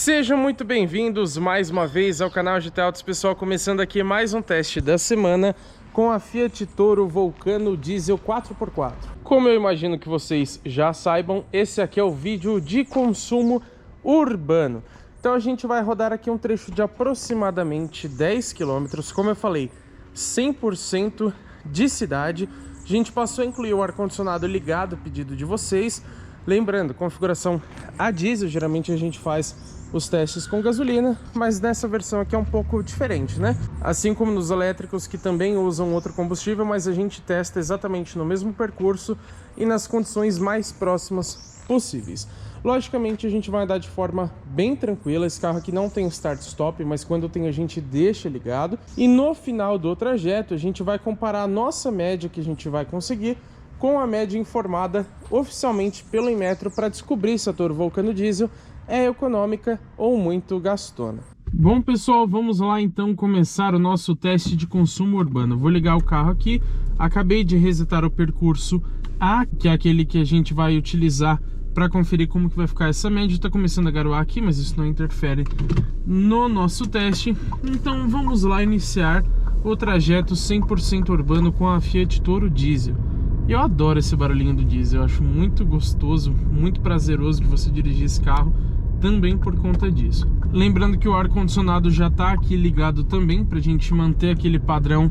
Sejam muito bem-vindos mais uma vez ao canal GT Autos, pessoal, começando aqui mais um teste da semana com a Fiat Toro Vulcano Diesel 4x4. Como eu imagino que vocês já saibam, esse aqui é o vídeo de consumo urbano. Então a gente vai rodar aqui um trecho de aproximadamente 10 km, como eu falei, 100% de cidade. A gente passou a incluir o ar-condicionado ligado, pedido de vocês. Lembrando, configuração a diesel, geralmente a gente faz os testes com gasolina, mas nessa versão aqui é um pouco diferente, né? Assim como nos elétricos, que também usam outro combustível, mas a gente testa exatamente no mesmo percurso e nas condições mais próximas possíveis. Logicamente a gente vai andar de forma bem tranquila. Esse carro aqui não tem start-stop, mas quando tem a gente deixa ligado. E no final do trajeto a gente vai comparar a nossa média que a gente vai conseguir com a média informada oficialmente pelo Inmetro para descobrir se a Toro Vulcano Diesel é econômica ou muito gastona. Bom, pessoal, vamos lá então começar o nosso teste de consumo urbano. Vou ligar o carro aqui, acabei de resetar o percurso A, que é aquele que a gente vai utilizar para conferir como que vai ficar essa média. Está começando a garoar aqui, mas isso não interfere no nosso teste. Então vamos lá iniciar o trajeto 100% urbano com a Fiat Toro Diesel. Eu adoro esse barulhinho do diesel, eu acho muito gostoso, muito prazeroso de você dirigir esse carro, também por conta disso. Lembrando que o ar-condicionado já está aqui ligado também, para a gente manter aquele padrão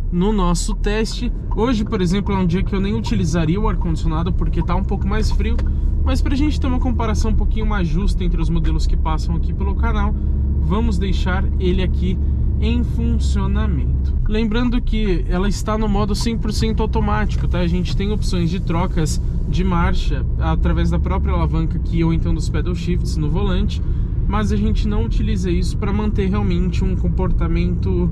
no nosso teste. Hoje, por exemplo, é um dia que eu nem utilizaria o ar-condicionado porque está um pouco mais frio, mas para a gente ter uma comparação um pouquinho mais justa entre os modelos que passam aqui pelo canal, vamos deixar ele aqui em funcionamento. Lembrando que ela está no modo 100% automático, tá? A gente tem opções de trocas de marcha através da própria alavanca aqui ou então dos pedal shifts no volante, mas a gente não utiliza isso para manter realmente um comportamento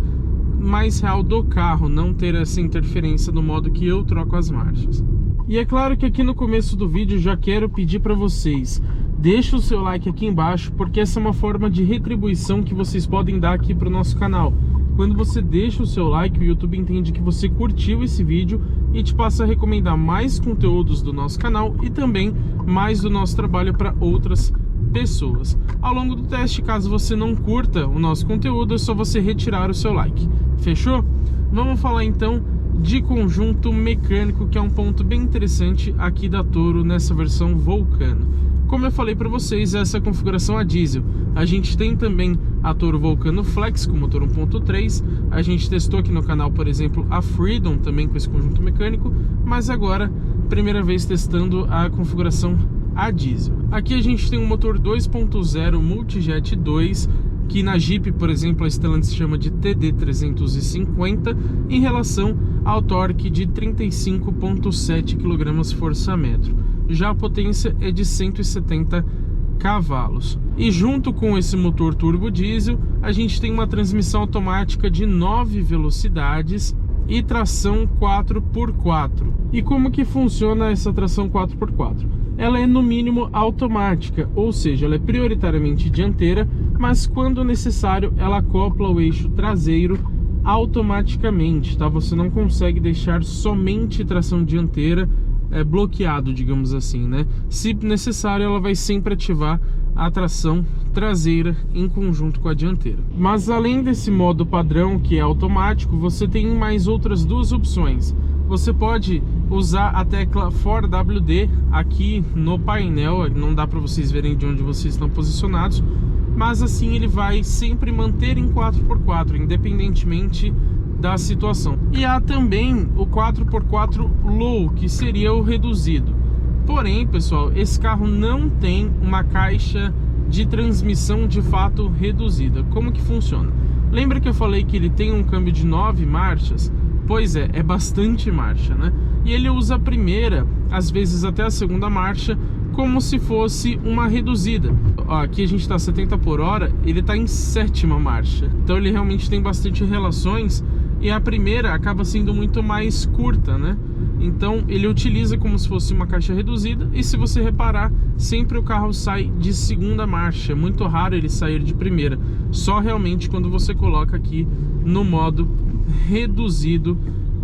mais real do carro, não ter essa interferência no modo que eu troco as marchas. E é claro que aqui no começo do vídeo já quero pedir para vocês, deixa o seu like aqui embaixo, porque essa é uma forma de retribuição que vocês podem dar aqui para o nosso canal. Quando você deixa o seu like, o YouTube entende que você curtiu esse vídeo e te passa a recomendar mais conteúdos do nosso canal e também mais do nosso trabalho para outras pessoas. Ao longo do teste, caso você não curta o nosso conteúdo, é só você retirar o seu like. Fechou? Vamos falar então de conjunto mecânico, que é um ponto bem interessante aqui da Toro nessa versão Vulcano. Como eu falei para vocês, essa configuração a diesel. A gente tem também a Toro Vulcano Flex com motor 1.3. A gente testou aqui no canal, por exemplo, a Freedom também com esse conjunto mecânico, mas agora, primeira vez testando a configuração a diesel. Aqui a gente tem um motor 2.0 Multijet 2, que na Jeep, por exemplo, a Stellantis chama de TD350, em relação ao torque de 35.7 kgfm. Já a potência é de 170 cavalos. E junto com esse motor turbo diesel, a gente tem uma transmissão automática de 9 velocidades e tração 4x4. E como que funciona essa tração 4x4? Ela é no mínimo automática, ou seja, ela é prioritariamente dianteira, mas quando necessário ela acopla o eixo traseiro automaticamente, tá? Você não consegue deixar somente tração dianteira bloqueado, digamos assim, né? Se necessário, ela vai sempre ativar a tração traseira em conjunto com a dianteira. Mas além desse modo padrão, que é automático, você tem mais outras duas opções. Você pode usar a tecla 4WD aqui no painel, não dá para vocês verem de onde vocês estão posicionados, mas assim ele vai sempre manter em 4x4, independentemente da situação. E há também o 4x4 Low, que seria o reduzido. Porém, pessoal, esse carro não tem uma caixa de transmissão de fato reduzida. Como que funciona? Lembra que eu falei que ele tem um câmbio de 9 marchas? Pois é bastante marcha, né? E ele usa a primeira, às vezes até a segunda marcha, como se fosse uma reduzida. Ó, aqui a gente está 70 por hora, ele está em 7ª marcha. Então ele realmente tem bastante relações e a primeira acaba sendo muito mais curta, né? Então ele utiliza como se fosse uma caixa reduzida e, se você reparar, sempre o carro sai de segunda marcha. É muito raro ele sair de primeira, só realmente quando você coloca aqui no modo reduzido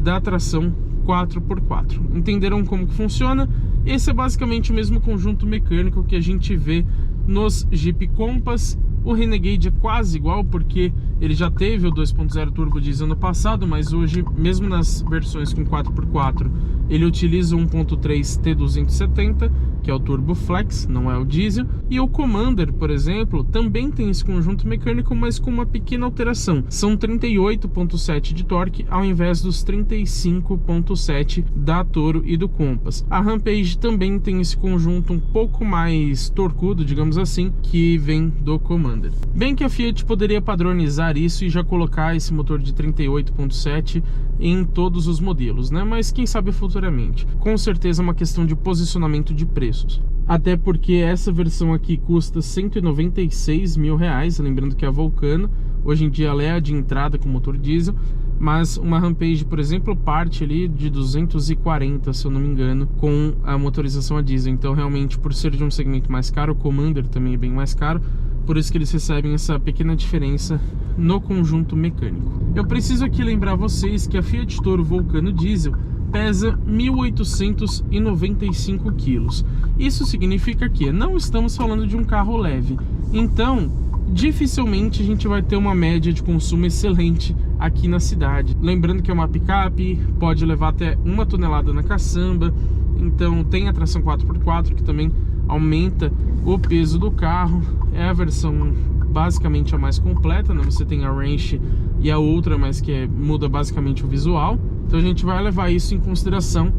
da tração 4x4. Entenderam como que funciona? Esse é basicamente o mesmo conjunto mecânico que a gente vê Nos Jeep Compass, o Renegade é quase igual, porque ele já teve o 2.0 turbo diesel ano passado, mas hoje, mesmo nas versões com 4x4, ele utiliza o 1.3 T270, que é o Turbo Flex, não é o diesel. E o Commander, por exemplo, também tem esse conjunto mecânico, mas com uma pequena alteração. São 38.7 de torque, ao invés dos 35.7 da Toro e do Compass. A Rampage também tem esse conjunto um pouco mais torcudo, digamos assim, que vem do Commander. Bem que a Fiat poderia padronizar isso e já colocar esse motor de 38.7 em todos os modelos, né? Mas quem sabe futuramente. Com certeza é uma questão de posicionamento de preços. Até porque essa versão aqui custa R$196 mil, lembrando que é a Vulcano. Hoje em dia ela é a de entrada com motor diesel, mas uma Rampage, por exemplo, parte ali de 240, se eu não me engano, com a motorização a diesel. Então realmente, por ser de um segmento mais caro, o Commander também é bem mais caro, por isso que eles recebem essa pequena diferença no conjunto mecânico. Eu preciso aqui lembrar vocês que a Fiat Toro Vulcano Diesel pesa 1.895 quilos. Isso significa que não estamos falando de um carro leve. Então, dificilmente a gente vai ter uma média de consumo excelente aqui na cidade. Lembrando que é uma picape, pode levar até 1 tonelada na caçamba. Então tem a tração 4x4, que também aumenta o peso do carro. É a versão basicamente a mais completa, né? Você tem a Range e a outra, mas que muda basicamente o visual. Então a gente vai levar isso em consideração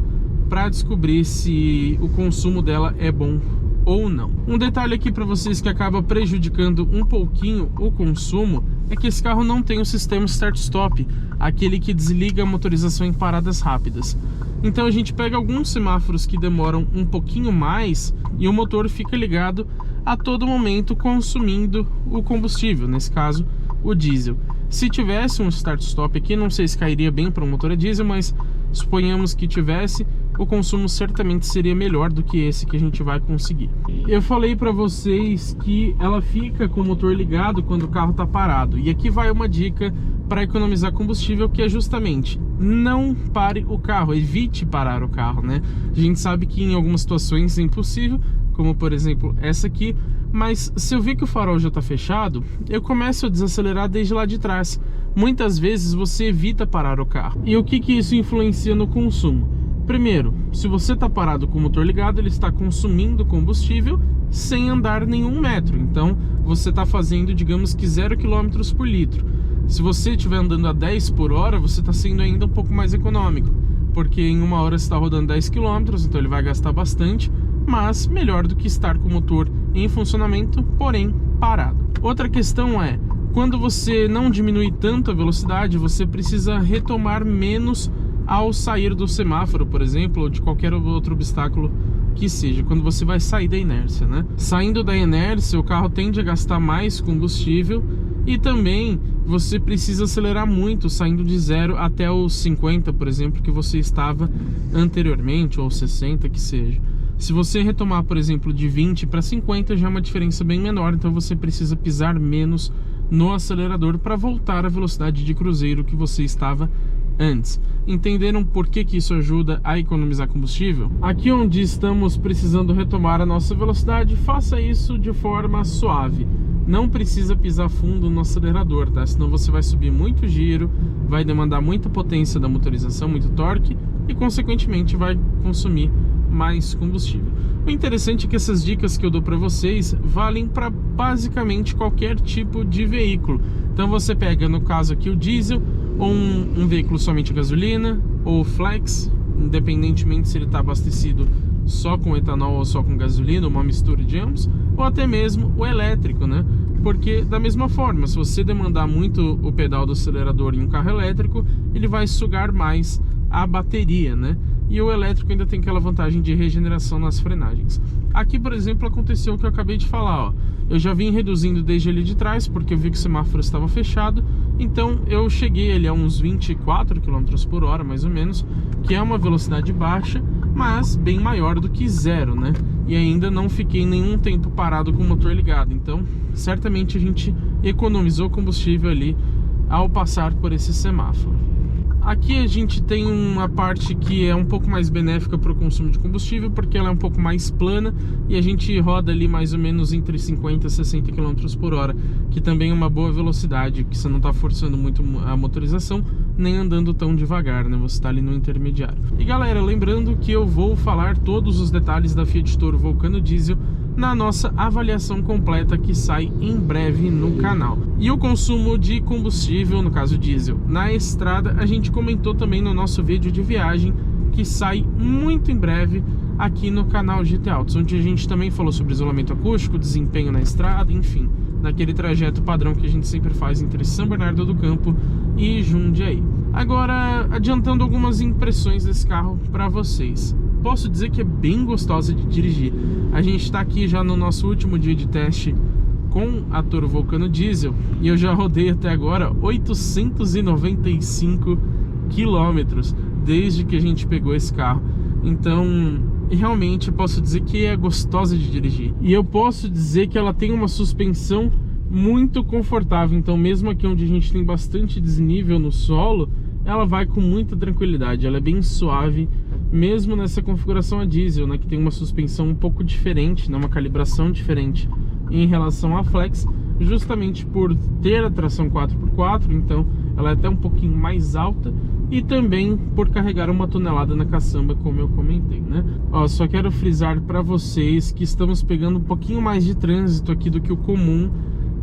para descobrir se o consumo dela é bom ou não. Um detalhe aqui para vocês que acaba prejudicando um pouquinho o consumo é que esse carro não tem o sistema Start-Stop, aquele que desliga a motorização em paradas rápidas. Então a gente pega alguns semáforos que demoram um pouquinho mais e o motor fica ligado a todo momento consumindo o combustível, nesse caso o diesel. Se tivesse um Start-Stop aqui, não sei se cairia bem para um motor a diesel, mas suponhamos que tivesse, o consumo certamente seria melhor do que esse que a gente vai conseguir. Eu falei para vocês que ela fica com o motor ligado quando o carro está parado, e aqui vai uma dica para economizar combustível, que é justamente não pare o carro, evite parar o carro, né? A gente sabe que em algumas situações é impossível, como por exemplo essa aqui, mas se eu ver que o farol já está fechado, eu começo a desacelerar desde lá de trás. Muitas vezes você evita parar o carro. E o que isso influencia no consumo? Primeiro, se você está parado com o motor ligado, ele está consumindo combustível sem andar nenhum metro. Então você está fazendo, digamos que 0 km por litro. Se você estiver andando a 10 por hora, você está sendo ainda um pouco mais econômico, porque em 1 hora você está rodando 10 km, então ele vai gastar bastante, mas melhor do que estar com o motor em funcionamento, porém parado. Outra questão é, quando você não diminui tanto a velocidade, você precisa retomar menos ao sair do semáforo, por exemplo, ou de qualquer outro obstáculo que seja, quando você vai sair da inércia, né? Saindo da inércia, o carro tende a gastar mais combustível e também você precisa acelerar muito, saindo de 0 até os 50, por exemplo, que você estava anteriormente, ou 60, que seja. Se você retomar, por exemplo, de 20 para 50, já é uma diferença bem menor, então você precisa pisar menos no acelerador para voltar à velocidade de cruzeiro que você estava antes. Entenderam por que isso ajuda a economizar combustível? Aqui onde estamos precisando retomar a nossa velocidade, faça isso de forma suave. Não precisa pisar fundo no acelerador, tá? Senão você vai subir muito giro, vai demandar muita potência da motorização, muito torque e consequentemente vai consumir mais combustível. O interessante é que essas dicas que eu dou para vocês valem para basicamente qualquer tipo de veículo. Então você pega, no caso aqui, o diesel, ou um veículo somente a gasolina, ou flex, independentemente se ele está abastecido só com etanol ou só com gasolina, uma mistura de ambos, ou até mesmo o elétrico, né? Porque da mesma forma, se você demandar muito o pedal do acelerador em um carro elétrico, ele vai sugar mais a bateria, né? E o elétrico ainda tem aquela vantagem de regeneração nas frenagens. Aqui, por exemplo, aconteceu o que eu acabei de falar, ó. Eu já vim reduzindo desde ali de trás, porque eu vi que o semáforo estava fechado. Então eu cheguei ali a uns 24 km por hora, mais ou menos, que é uma velocidade baixa, mas bem maior do que 0, né? E ainda não fiquei nenhum tempo parado com o motor ligado. Então, certamente a gente economizou combustível ali ao passar por esse semáforo. Aqui a gente tem uma parte que é um pouco mais benéfica para o consumo de combustível, porque ela é um pouco mais plana e a gente roda ali mais ou menos entre 50 e 60 km por hora, que também é uma boa velocidade, que você não está forçando muito a motorização, nem andando tão devagar, né? Você está ali no intermediário. E galera, lembrando que eu vou falar todos os detalhes da Fiat Toro Vulcano Diesel na nossa avaliação completa que sai em breve no canal. E o consumo de combustível, no caso diesel, na estrada, a gente comentou também no nosso vídeo de viagem que sai muito em breve aqui no canal GT Autos, onde a gente também falou sobre isolamento acústico, desempenho na estrada, enfim, naquele trajeto padrão que a gente sempre faz entre São Bernardo do Campo e Jundiaí. Agora, adiantando algumas impressões desse carro para vocês. Posso dizer que é bem gostosa de dirigir. A gente está aqui já no nosso último dia de teste com a Toro Vulcano Diesel e eu já rodei até agora 895 quilômetros desde que a gente pegou esse carro. Então, realmente posso dizer que é gostosa de dirigir. E eu posso dizer que ela tem uma suspensão muito confortável. Então, mesmo aqui onde a gente tem bastante desnível no solo, ela vai com muita tranquilidade. Ela é bem suave, mesmo nessa configuração a diesel, né, que tem uma suspensão um pouco diferente, né, uma calibração diferente em relação à Flex, justamente por ter a tração 4x4, então ela é até um pouquinho mais alta, e também por carregar 1 tonelada na caçamba, como eu comentei, né? Ó, só quero frisar para vocês que estamos pegando um pouquinho mais de trânsito aqui do que o comum,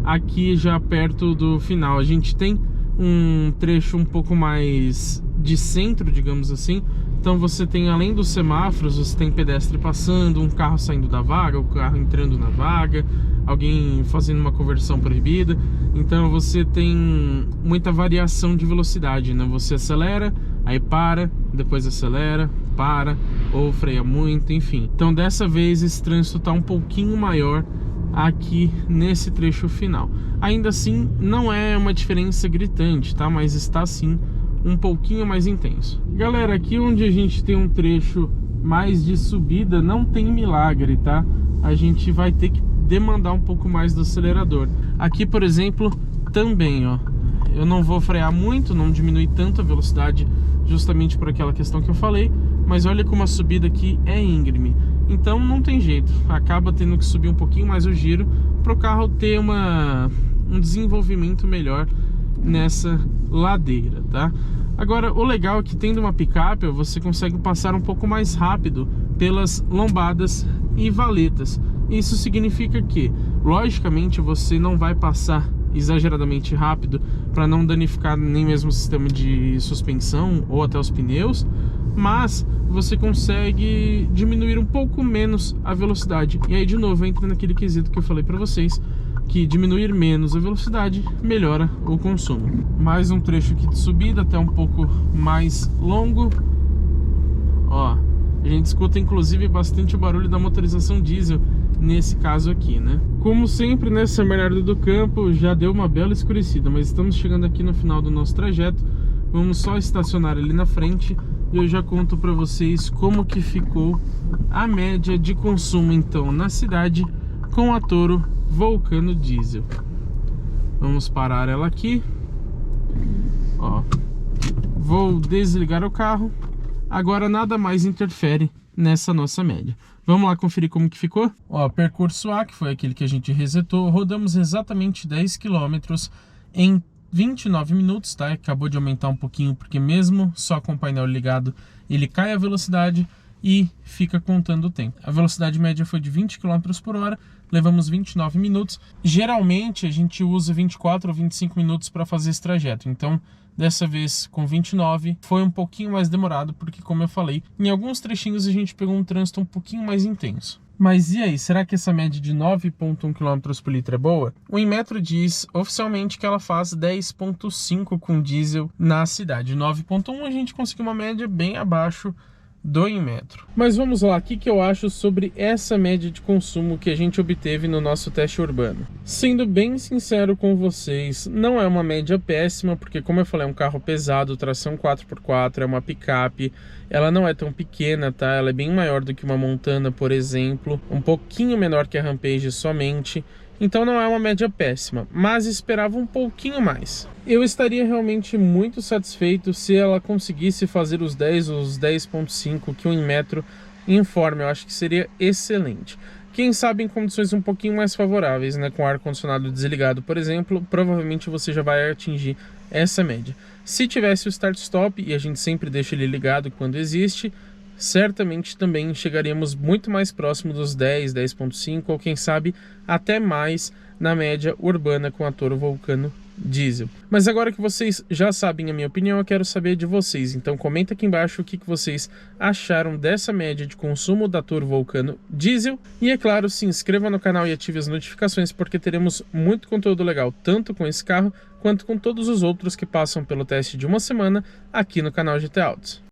aqui já perto do final. A gente tem um trecho um pouco mais de centro, digamos assim. Então você tem, além dos semáforos, você tem pedestre passando, um carro saindo da vaga, o carro entrando na vaga, alguém fazendo uma conversão proibida. Então você tem muita variação de velocidade, né? Você acelera, aí para, depois acelera, para, ou freia muito, enfim. Então dessa vez esse trânsito está um pouquinho maior aqui nesse trecho final. Ainda assim, não é uma diferença gritante, tá? Mas está sim um pouquinho mais intenso. Galera, aqui onde a gente tem um trecho mais de subida, não tem milagre, tá? A gente vai ter que demandar um pouco mais do acelerador. Aqui, por exemplo, também, ó, eu não vou frear muito, não diminui tanto a velocidade, justamente por aquela questão que eu falei, mas olha como a subida aqui é íngreme. Então não tem jeito, acaba tendo que subir um pouquinho mais o giro para o carro ter um desenvolvimento melhor nessa ladeira, tá? Agora, o legal é que tendo uma picape, você consegue passar um pouco mais rápido pelas lombadas e valetas. Isso significa que, logicamente, você não vai passar exageradamente rápido para não danificar nem mesmo o sistema de suspensão ou até os pneus, mas você consegue diminuir um pouco menos a velocidade. E aí, de novo, entra naquele quesito que eu falei para vocês, que diminuir menos a velocidade melhora o consumo. Mais um trecho aqui de subida, até um pouco mais longo. Ó, a gente escuta inclusive bastante o barulho da motorização diesel nesse caso aqui, né? Como sempre, né, São Bernardo do Campo já deu uma bela escurecida, mas estamos chegando aqui no final do nosso trajeto. Vamos só estacionar ali na frente e eu já conto para vocês como que ficou a média de consumo então na cidade com a Toro Vulcano Diesel. Vamos parar ela aqui. Ó, vou desligar o carro. Agora nada mais interfere nessa nossa média. Vamos lá conferir como que ficou? Ó, percurso A, que foi aquele que a gente resetou, rodamos exatamente 10 km em 29 minutos, tá? Acabou de aumentar um pouquinho, porque mesmo só com o painel ligado, ele cai a velocidade e fica contando o tempo. A velocidade média foi de 20 km por hora, levamos 29 minutos. Geralmente a gente usa 24 ou 25 minutos para fazer esse trajeto, então dessa vez com 29 foi um pouquinho mais demorado, porque como eu falei, em alguns trechinhos a gente pegou um trânsito um pouquinho mais intenso. Mas e aí, será que essa média de 9,1 km por litro é boa? O Inmetro diz oficialmente que ela faz 10,5 com diesel na cidade. 9,1 a gente conseguiu uma média bem abaixo do Inmetro. Mas vamos lá, o que eu acho sobre essa média de consumo que a gente obteve no nosso teste urbano. Sendo bem sincero com vocês, não é uma média péssima, porque como eu falei, é um carro pesado, tração 4x4, é uma picape, ela não é tão pequena, tá? Ela é bem maior do que uma Montana, por exemplo, um pouquinho menor que a Rampage somente, Então não é uma média péssima, mas esperava um pouquinho mais. Eu estaria realmente muito satisfeito se ela conseguisse fazer os 10 ou os 10.5 que o Inmetro informa. Eu acho que seria excelente. Quem sabe em condições um pouquinho mais favoráveis, né, com o ar-condicionado desligado, por exemplo, provavelmente você já vai atingir essa média. Se tivesse o start-stop, e a gente sempre deixa ele ligado quando existe, certamente também chegaríamos muito mais próximo dos 10, 10.5 ou quem sabe até mais na média urbana com a Toro Vulcano diesel. Mas agora que vocês já sabem a minha opinião, eu quero saber de vocês. Então comenta aqui embaixo o que vocês acharam dessa média de consumo da Toro Vulcano diesel. E é claro, se inscreva no canal e ative as notificações, porque teremos muito conteúdo legal, tanto com esse carro, quanto com todos os outros que passam pelo teste de uma semana aqui no canal GT Autos.